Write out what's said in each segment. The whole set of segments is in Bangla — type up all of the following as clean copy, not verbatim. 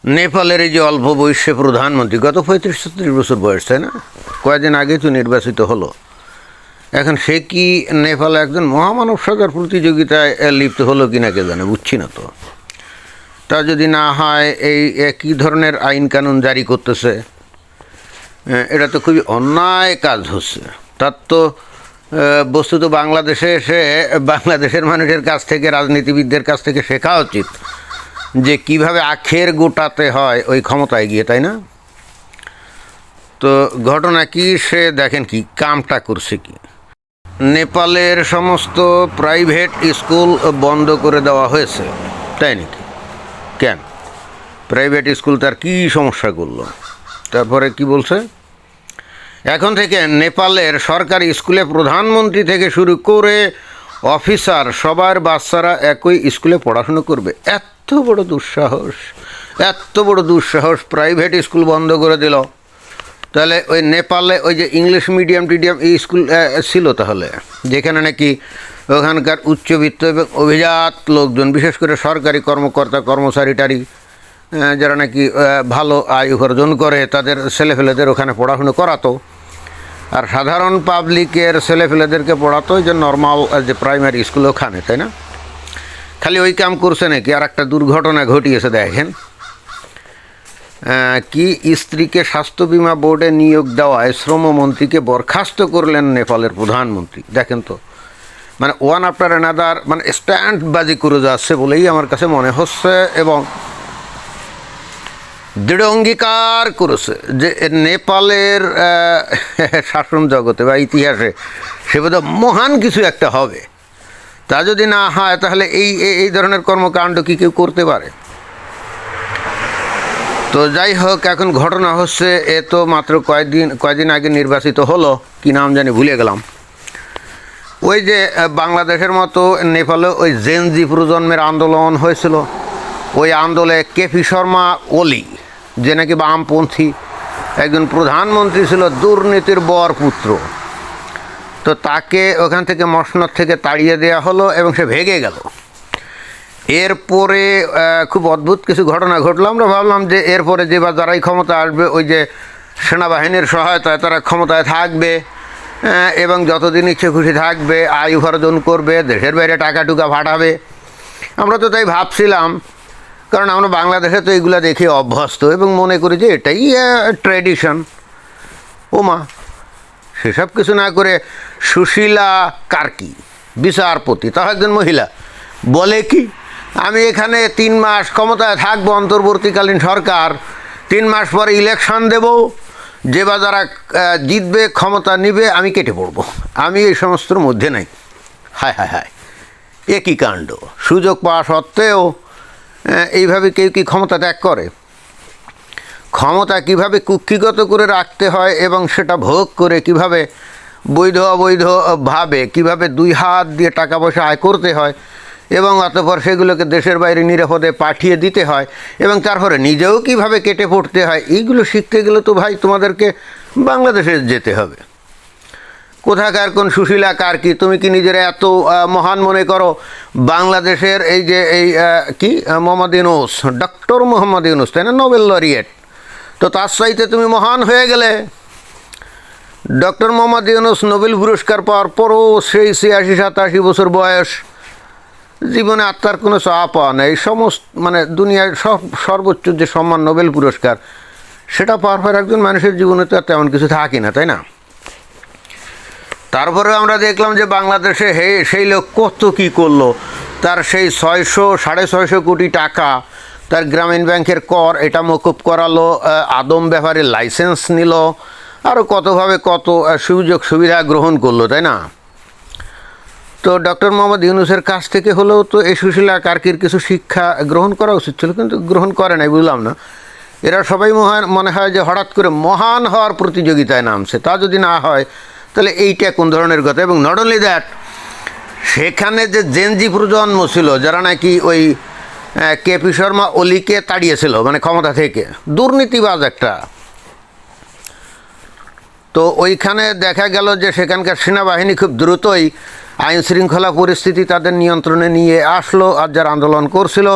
নেপালের এই যে অল্প বয়সে প্রধানমন্ত্রী, গত 35-36 বছর বয়স, তাই না? কয়েকদিন আগে তো নির্বাচিত হলো। এখন সে কি নেপালে একজন মহামানব সাজার প্রতিযোগিতায় লিপ্ত হলো কিনা কে জানে, বুঝছি না তো। তা যদি না হয় এই একই ধরনের আইন কানুন জারি করতেছে, এটা তো খুবই অন্যায় কাজ হচ্ছে। তার তো বস্তুত বাংলাদেশে এসে বাংলাদেশের মানুষের কাছ থেকে, রাজনীতিবিদদের কাছ থেকে শেখা উচিত যে কিভাবে আখের গোটাতে হয় ওই ক্ষমতায় গিয়ে, তাই না? তো ঘটনা কি, সে দেখেন কি কামটা করছে কি। নেপালের সমস্ত প্রাইভেট স্কুল বন্ধ করে দেওয়া হয়েছে, তাই নাকি? কেন? প্রাইভেট স্কুল তার কী সমস্যা করলো? তারপরে কি বলছে, এখন থেকে নেপালের সরকারি স্কুলে প্রধানমন্ত্রী থেকে শুরু করে অফিসার সবার বাচ্চারা একই স্কুলে পড়াশুনো করবে। এত বড় দুঃসাহস, এত বড় দুঃসাহস, প্রাইভেট স্কুল বন্ধ করে দিল। তাহলে ওই নেপালে ওই যে ইংলিশ মিডিয়াম টিডিয়াম এই স্কুল ছিল, তাহলে যেখানে নাকি ওখানকার উচ্চবিত্ত এবং অভিজাত লোকজন, বিশেষ করে সরকারি কর্মকর্তা কর্মচারীটারি যারা নাকি ভালো আয় উপার্জন করে, তাদের ছেলেফেলেদের ওখানে পড়াশুনো করাতো। আর সাধারণ পাবলিকের ছেলেফেলেদেরকে পড়াতো যে নর্মাল যে প্রাইমারি স্কুল ওখানে, তাই না? খালি ওই কাম করছে নাকি, আর একটা দুর্ঘটনা ঘটিয়েছে দেখেন। কি স্ত্রীকে স্বাস্থ্য বিমা বোর্ডে নিয়োগ দেওয়ায় শ্রমমন্ত্রীকে বরখাস্ত করলেন নেপালের প্রধানমন্ত্রী। দেখেন তো, মানে ওয়ান আফটার অ্যানাদার, মানে স্ট্যান্ডবাজি করে যাচ্ছে বলেই আমার কাছে মনে হচ্ছে। এবং দৃঢ় অঙ্গীকার করেছে যে নেপালের শাসন জগতে বা ইতিহাসে সে বোধহয় মহান কিছু একটা হবে। তা যদি না হয় তাহলে এই ধরনের কর্মকাণ্ড কি কেউ করতে পারে? তো যাই হোক, এখন ঘটনা হচ্ছে, এ তো মাত্র কয়েকদিন আগে নির্বাচিত হলো, কি নাম জানি ভুলে গেলাম। ওই যে বাংলাদেশের মতো নেপালে ওই জেনজি প্রজন্মের আন্দোলন হয়েছিল, ওই আন্দোলনে কেপি শর্মা ওলি, যে নাকি বামপন্থী একজন প্রধানমন্ত্রী ছিল, দুর্নীতির বর পুত্র। তো তাকে ওখান থেকে মসনদ থেকে তাড়িয়ে দেওয়া হলো এবং সে ভেগে গেল। এরপরে খুব অদ্ভুত কিছু ঘটনা ঘটলো। আমরা ভাবলাম যে এরপরে যে বা যারাই ক্ষমতা আসবে, ওই যে সেনাবাহিনীর সহায়তায় তারা ক্ষমতায় থাকবে এবং যতদিন ইচ্ছে খুশি থাকবে, আয় উপার্জন করবে, দেশের বাইরে টাকা টুকা পাঠাবে। আমরা তো তাই ভাবছিলাম, কারণ আমরা বাংলাদেশে তো এগুলো দেখে অভ্যস্ত এবং মনে করি যে এটাই ট্র্যাডিশন। ওমা, সেসব কিছু না করে সুশীলা কার্কি, বিচারপতি, তাও একজন মহিলা, বলে কি, আমি এখানে 3 মাস ক্ষমতায় থাকবো, অন্তর্বর্তীকালীন সরকার, 3 মাস পরে ইলেকশন দেব, যে বা যারা জিতবে ক্ষমতা নিবে, আমি কেটে পড়বো, আমি এই সমস্তর মধ্যে নাই। হায় হায় হায়, একই কাণ্ড! সুযোগ পাওয়া সত্ত্বেও এইভাবে কেউ কি ক্ষমতা ত্যাগ করে? ক্ষমতা কিভাবে কুক্ষিগত করে রাখতে হয় এবং সেটা ভোগ করে কিভাবে বৈধ অবৈধভাবে কিভাবে 2 হাত দিয়ে টাকা পয়সা আয় করতে হয় এবং অতঃপর সেগুলোকে দেশের বাইরে নিরাপদে পাঠিয়ে দিতে হয় এবং তারপরে নিজেও কিভাবে কেটে পড়তে হয়, এইগুলো শিখতে গেলে তো ভাই তোমাদেরকে বাংলাদেশে যেতে হবে। কোথাকার কোন সুশীলা কার্কি, তুমি কি নিজের এত মহান মনে করো? বাংলাদেশের এই যে কি মোহাম্মদ ইউনূস, ডক্টর মোহাম্মদ ইউনূস, তাই না, নোবেল লরিয়েট, তো তার চাইতে তুমি মহান হয়ে গেলে। ডক্টর মোহাম্মদ ইউনূস নোবেল পুরস্কার পাওয়ার পরও সেই 86-87 বছর বয়স, জীবনে আত্মার কোনো চাওয়া পাওয়া নেই। সমস্ত মানে দুনিয়ার সর্বোচ্চ যে সম্মান নোবেল পুরস্কার, সেটা পাওয়ার পর একজন মানুষের জীবনে তো আর তেমন কিছু থাকে না, তাই না? তারপরে আমরা দেখলাম যে বাংলাদেশে সেই লোক কত কী করলো। তার সেই 600-650 কোটি টাকা তার গ্রামীণ ব্যাংকের কর, এটা মকুব করালো, আদম ব্যাপারে লাইসেন্স নিল, আরও কতভাবে কত সুযোগ সুবিধা গ্রহণ করলো, তাই না? তো ডক্টর মোহাম্মদ ইউনূসের কাছ থেকে হলেও তো এই সুশীলা কার্কির কিছু শিক্ষা গ্রহণ করা উচিত ছিল, কিন্তু গ্রহণ করে নাই, বুঝলাম না। এরা সবাই মনে হয় যে হঠাৎ করে মহান হওয়ার প্রতিযোগিতায় নামছে। তা যদি না হয় তাহলে এইটা কোন ধরনের কথা? এবং নট অনলি দ্যাট, সেখানে যে জেনজি প্রজন্ম ছিল যারা নাকি ওই কেপি শর্মা ওলিকে তাড়িয়েছিল, মানে ক্ষমতা থেকে, দুর্নীতিবাজ একটা, তো ওইখানে দেখা গেল যে সেখানকার সেনাবাহিনী খুব দ্রুতই আইন শৃঙ্খলা পরিস্থিতি তাদের নিয়ন্ত্রণে নিয়ে আসলো। আর যারা আন্দোলন করছিল,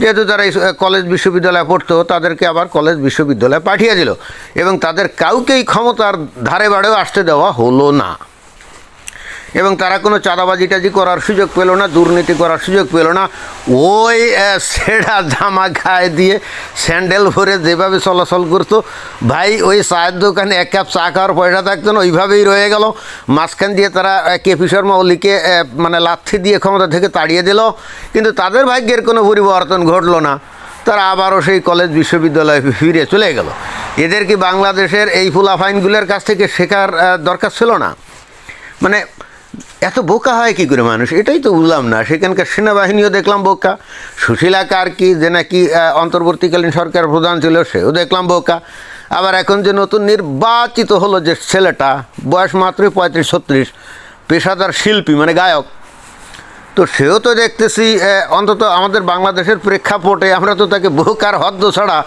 যেহেতু তারা কলেজ বিশ্ববিদ্যালয়ে পড়তো, তাদেরকে আবার কলেজ বিশ্ববিদ্যালয়ে পাঠিয়ে দিল এবং তাদের কাউকেই ক্ষমতার ধারে বাড়েও আসতে দেওয়া হলো না। এবং তারা কোনো চাঁদাবাজি টাজি করার সুযোগ পেল না, দুর্নীতি করার সুযোগ পেল না। ওই ছেঁড়া জামা গায়ে দিয়ে স্যান্ডেল ভরে যেভাবে চলাচল করতো, ভাই ওই চায়ের দোকানে এক কাপ চা খাওয়ার পয়সা থাকতো না, ওইভাবেই রয়ে গেল। মাঝখান দিয়ে তারা কেপি শর্মা ওলিকে মানে লাথি দিয়ে ক্ষমতা থেকে তাড়িয়ে দিল, কিন্তু তাদের ভাগ্যের কোনো পরিবর্তন ঘটলো না। তারা আবারও সেই কলেজ বিশ্ববিদ্যালয়ে ফিরে চলে গেল। এদের কি বাংলাদেশের এই ফুলাফাইনগুলোর কাছ থেকে শেখার দরকার ছিল না? মানে এত বোকা হয় কী করে মানুষ, এটাই তো বুঝলাম না। সেখানকার সেনাবাহিনীও দেখলাম বোকা, সুশীলা কার্কি যে নাকি অন্তর্বর্তীকালীন সরকার প্রধান ছিল, সেও দেখলাম বোকা। আবার এখন যে নতুন নির্বাচিত হলো যে ছেলেটা, বয়স মাত্র 35-36, পেশাদার শিল্পী মানে গায়ক, তো সেও তো দেখতেছি অন্তত আমাদের বাংলাদেশের প্রেক্ষাপটে আমরা তো তাকে বোকার হদ্দ ছাড়া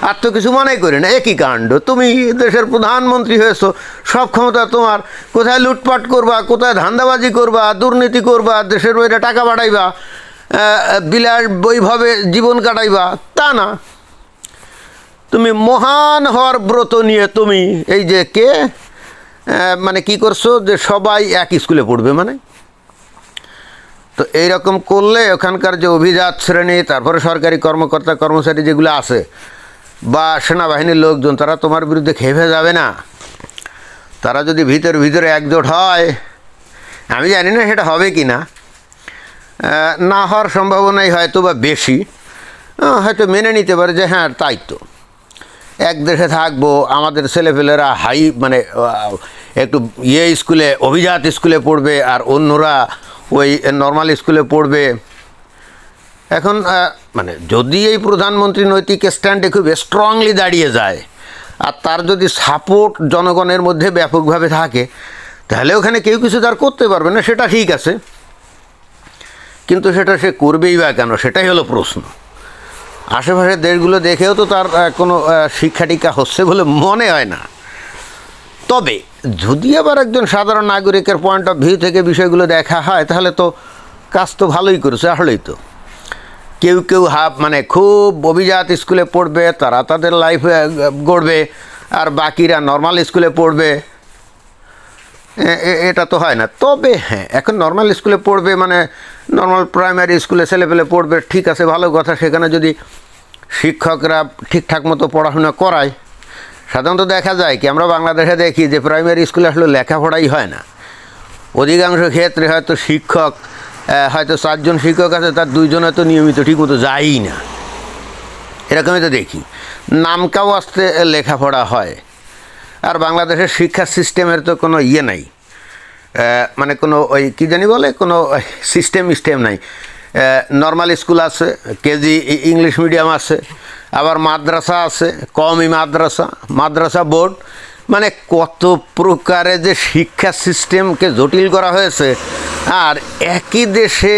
আর তো কিছু মনে করি না। একই কাণ্ড, তুমি দেশের প্রধানমন্ত্রী হয়েছো, সব ক্ষমতা তোমার, কোথায় লুটপাট করবা, কোথায় ধান্দাবাজি করবা, দুর্নীতি করবা, দেশের বাইরে টাকা বাড়াইবা, বিলাস বৈভাবে জীবন কাটাইবা, তা না। তুমি মহান হওয়ার ব্রত নিয়ে তুমি এই যে মানে কি করছো, যে সবাই এক স্কুলে পড়বে মানে। তো এইরকম করলে ওখানকার যে অভিজাত শ্রেণী, তারপরে সরকারি কর্মকর্তা কর্মচারী যেগুলো আছে বা সেনাবাহিনীর লোকজন, তারা তোমার বিরুদ্ধে খেপে যাবে না? তারা যদি ভিতরে একজোট হয়, আমি জানি না সেটা হবে কি না, না হওয়ার সম্ভাবনাই হয়তো বা বেশি। হয়তো মেনে নিতে পারে যে হ্যাঁ তাই তো, এক দেশে থাকবো, আমাদের ছেলেপেলেরা মানে একটু স্কুলে, অভিজাত স্কুলে পড়বে আর অন্যরা ওই নর্মাল স্কুলে পড়বে। এখন মানে যদি এই প্রধানমন্ত্রী নৈতিক স্ট্যান্ডে খুব স্ট্রংলি দাঁড়িয়ে যায় আর তার যদি সাপোর্ট জনগণের মধ্যে ব্যাপকভাবে থাকে, তাহলে ওখানে কেউ কিছু তার করতে পারবে না, সেটা ঠিক আছে। কিন্তু সেটা সে করবেই বা কেন, সেটাই হলো প্রশ্ন। আশেপাশের দেশগুলো দেখেও তো তার কোনো শিক্ষা টিক্ষা হচ্ছে বলে মনে হয় না। তবে যদি আবার একজন সাধারণ নাগরিকের পয়েন্ট অফ ভিউ থেকে বিষয়গুলো দেখা হয়, তাহলে তো কাজ তো ভালোই করেছে। আসলেই তো কেউ মানে খুব অভিজাত স্কুলে পড়বে, তারা তাদের লাইফে গড়বে, আর বাকিরা নর্মাল স্কুলে পড়বে, এটা তো হয় না। তবে হ্যাঁ, এখন নর্মাল স্কুলে পড়বে মানে নর্মাল প্রাইমারি স্কুলে ছেলেপেলে পড়বে, ঠিক আছে, ভালো কথা। সেখানে যদি শিক্ষকরা ঠিকঠাক মতো পড়াশোনা করায়, সাধারণত দেখা যায় কি, আমরা বাংলাদেশে দেখি যে প্রাইমারি স্কুলে আসলে লেখাপড়াই হয় না। অধিকাংশ ক্ষেত্রে হয়তো শিক্ষক, হয়তো 4 জন শিক্ষক আছে, তার 2 জন হয়তো নিয়মিত ঠিকমতো যায়ই না, এরকমই তো দেখি। নামকাও আসতে লেখাপড়া হয়। আর বাংলাদেশের শিক্ষা সিস্টেমের তো কোনো নাই, মানে কোনো ওই কী জানি বলে, কোনো সিস্টেম নাই। নর্মাল স্কুল আছে, কেজি ইংলিশ মিডিয়াম আছে, আবার মাদ্রাসা আছে, কমই মাদ্রাসা বোর্ড, মানে কত প্রকারে যে শিক্ষা সিস্টেমকে জটিল করা হয়েছে। আর একই দেশে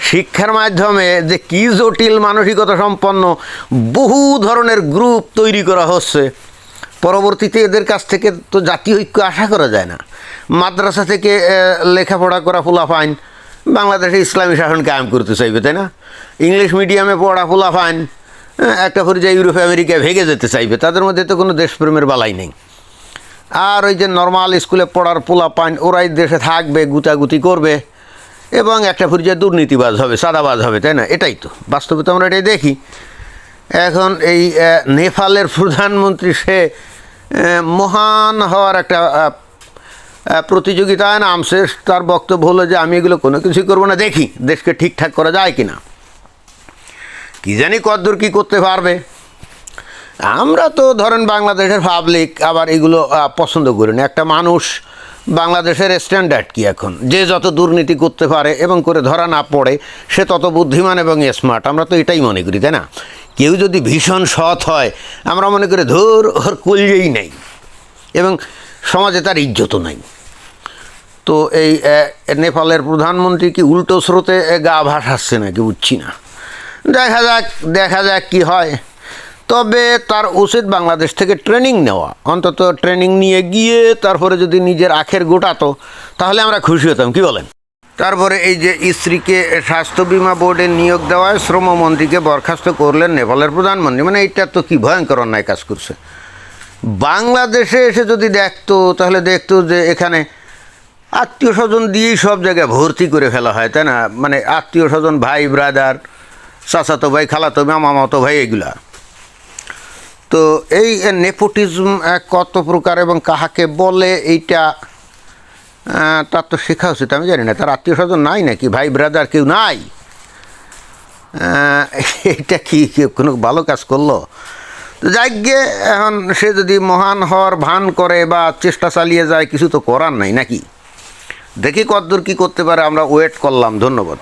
শিক্ষার মাধ্যমে যে কী জটিল মানসিকতা সম্পন্ন বহু ধরনের গ্রুপ তৈরি করা হচ্ছে, পরবর্তীতে এদের কাছ থেকে তো জাতীয় ঐক্য আশা করা যায় না। মাদ্রাসা থেকে লেখাপড়া করা ফুলাফাইন বাংলাদেশে ইসলামী শাসন কায়েম করতে চাইবে, তাই না? ইংলিশ মিডিয়ামে পড়া ফুলাফাইন একটা পর্যায়ে ইউরোপ আমেরিকায় ভেগে যেতে চাইবে, তাদের মধ্যে তো কোনো দেশপ্রেমের বালাই নেই। আর ওই যে নর্মাল স্কুলে পড়ার পোলাপাইন, ওরাই দেশে থাকবে, গুতাগুতি করবে এবং একটা পর্যায়ে দুর্নীতিবাজ হবে, সাদাবাজ হবে, তাই না? এটাই তো বাস্তবে তো আমরা এটাই দেখি। এখন এই নেপালের প্রধানমন্ত্রী, সে মহান হওয়ার একটা প্রতিযোগিতায় নামছে। তার বক্তব্য হলো যে আমি এগুলো কোনো কিছুই করবো না, দেখি দেশকে ঠিকঠাক করা যায় কিনা, কি জানি কতদূর কী করতে পারবে। আমরা তো ধরেন বাংলাদেশের পাবলিক আবার এগুলো পছন্দ করি না। একটা মানুষ, বাংলাদেশের স্ট্যান্ডার্ড কি এখন, যে যত দুর্নীতি করতে পারে এবং করে ধরা না পড়ে সে তত বুদ্ধিমান এবং স্মার্ট, আমরা তো এটাই মনে করি, তাই না? কেউ যদি ভীষণ সৎ হয়, আমরা মনে করি ধর ওর কলজেই নেই এবং সমাজে তার ইজ্জতও নাই। তো এই নেপালের প্রধানমন্ত্রী কি উল্টো স্রোতে গা ভাসাচ্ছে নাকি বুঝছি না। দেখা যাক কি হয়। তবে তার উচিত বাংলাদেশ থেকে ট্রেনিং নেওয়া, অন্তত ট্রেনিং নিয়ে গিয়ে তারপরে যদি নিজের আখের গোটাতো, তাহলে আমরা খুশি হতাম, কি বলেন? তারপরে এই যে স্ত্রীকে স্বাস্থ্য বিমা বোর্ডে নিয়োগ দেওয়ায় শ্রমমন্ত্রীকে বরখাস্ত করলেন নেপালের প্রধানমন্ত্রী। মানে এটা তো কি ভয়ঙ্কর অন্যায় কাজ করছে। বাংলাদেশে এসে যদি দেখতো তাহলে দেখতো যে এখানে আত্মীয় স্বজন দিয়েই সব জায়গায় ভর্তি করে ফেলা হয়, তাই না? মানে আত্মীয় স্বজন, ভাই ব্রাদার, চাচাতো ভাই, খালাতো মামাতো ভাই, এগুলা। তো এই নেপোটিজম কত প্রকার এবং কাহাকে বলে এইটা তার তো শেখা উচিত। আমি জানি না তার আত্মীয় স্বজন নাই নাকি, ভাই ব্রাদার কেউ নাই? এইটা কি কোনো ভালো কাজ করলো? তো যাই গে, এখন সে যদি মহান হওয়ার ভান করে বা চেষ্টা চালিয়ে যায়, কিছু তো করার নাই নাকি। দেখি কতদূর কী করতে পারে, আমরা ওয়েট করলাম। ধন্যবাদ।